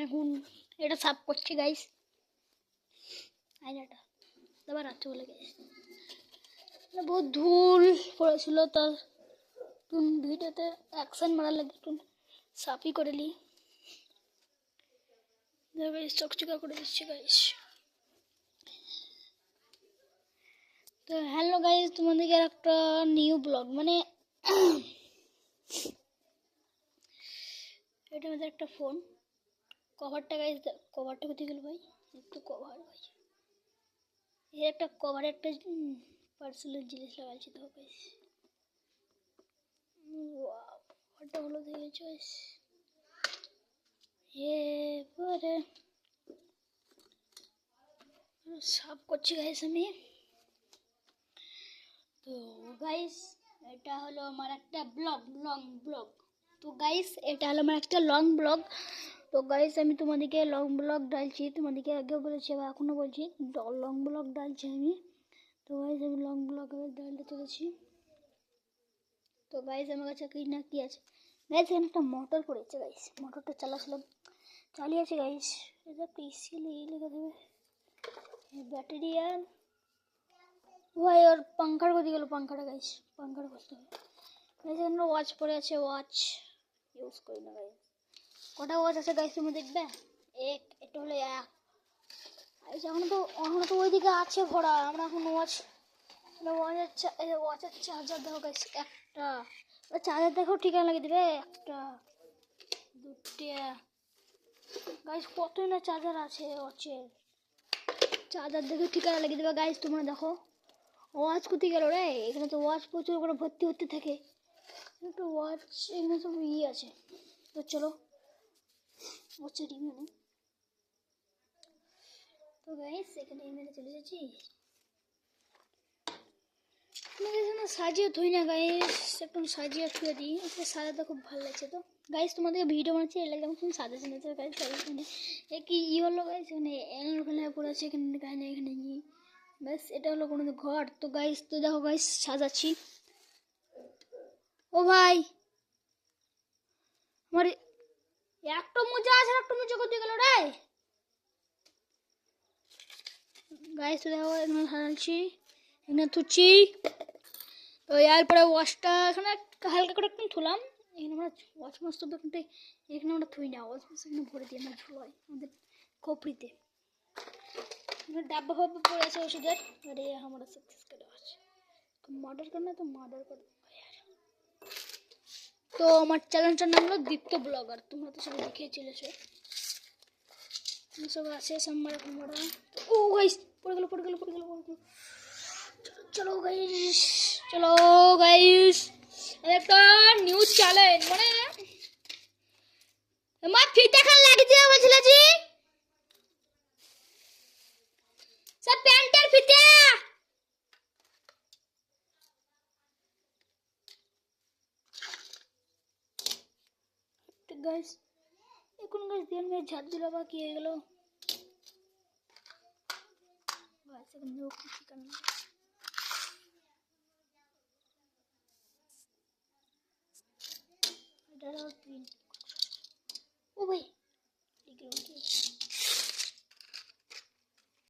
এখন এটা সাফ করছি গাইস, আয়নাটা আবার রাত্রে বলে গাইস বহুত ধুল পড়েছিল, তার ভিডিওতে অ্যাকশন মারা লাগে একটু সাফই করে নি গাইস, চকচকা করে দিচ্ছি গাইস। তো হ্যালো গাইস, তোমাদেরকে আর একটা নিউ ব্লগ, মানে এটা আমাদের একটা ফোন কভারটা গাইস, কভারটা কোথায় গেল ভাই, একটু কভার ভাই, এর একটা কভারে একটা পার্সোনাল জিনিস লাগাচ্ছি তো গাইস। ওয়াও, কভারটা হলো দেখে চয়েস এবারে সাফ করছি গাইস আমি। তো গাইস এটা হলো আমার একটা লং ব্লগ। তো গাইস এটা হলো আমার একটা লং ব্লগ। তো গাইস আমি তোমাদেরকে লং ব্লগ ডালছি, তোমাদেরকে আগেও বলেছি বা এখনও বলছি, লং ব্লগ ডালছি আমি। তো গাইস আমি লং ব্লগ ডালতে চলেছি। তো গাইস আমার কাছে কি না কি আছে গাইস, এখানে একটা মোটর পড়েছে গাইস, মোটরটা চালিয়েছে গাইস, এটা পিসিএল লেখা দেবে ব্যাটারি আর ভাই, ওর পাঙ্খার কোথায় গেল, পাঙ্খাটা গাইস, পাঙ্খাটা করতে হবে গাইস। এখানে ওয়াচ পড়ে আছে, ওয়াচ ইউজ করি না গাইস। কটা ওয়াচ আছে গাইস তুমি দেখবে, এটা হলো এক, এখনো তো ওইদিকে আছে ভরা, আমরা এখন ওয়াচের চার্জার দেখো গাইস, একটা চার্জার দেখো ঠিকানা লাগিয়ে দেবে, একটা দুটো গাইস, কতই না চার্জার আছে ওয়াচের, চার্জার দেখে ঠিকানা লাগিয়ে দেবে গাইস। তোমরা দেখো ওয়াচ কোথায় গেল রে, এখানে তো ওয়াচ প্রচুর করে ভর্তি হতে থাকে, একটা ওয়াচ এখানে সব আছে। তো চলো ওয়াচের রিভিউ। তো গাইস এখানে ইমেলে চলে যাচ্ছি, সাজিয়ে থই না গাইস, একদম সাজিয়ে থুয়ে দিই, সাজাতে খুব ভালো লাগছে। তো গাইস তোমাদেরকে ভিডিও বানাচ্ছি, এর লাগে তুমি সাজেশন দিতে গাইস, এখানে কি হলো গাইস, এখানে ওখানে পড়ে আছে, এখানে গায়ে এখানে কি ব্যাস, এটা হলো কোনো ঘর। তো গাইস তো দেখো গাইস সাজাচ্ছি। ও ভাই আমার একটা মোজা আছে, একটা মোজা কোথায় গেল রে গাইস, তো দেখো এখানে সাজাচ্ছি, এখানে থুচ্ছি। তো এরপরে ওয়াশটা এখানে হালকা করে একটু ধুলাম, এখানে আমরা ওয়াশ মাস্ট কিন্তু এখানে আমরা থুই না, ওয়াশ মাস্ট এখানে ভরে দিই আমরা, ঝুলাই আমাদের খোপড়িতে, ডাব্বা ফাব্বা পড়ে আছে ওষুধের, আর এই আমরা সাকসেস করে আছে মার্ডার করনা, তো মার্ডার করে। তো আমার চ্যানেলটার নাম হলো দীপ্ত ব্লগার, তোমরা তো সবাই দেখে চলেছো, সব আছে সাম্মারা কুমারা। ও গাইস পড়ে গেল, চলো গাইস একটা নিউজ চ্যানেল, মানে আমার ফিতা খান লাগিয়ে দিয়ে বলছিল জি সব প্যান্টের ফিতা গাইস, এখন গাইস দিয়ে আমি ঝাড় দিলা বা কি হয়ে গেল গাইস, এখন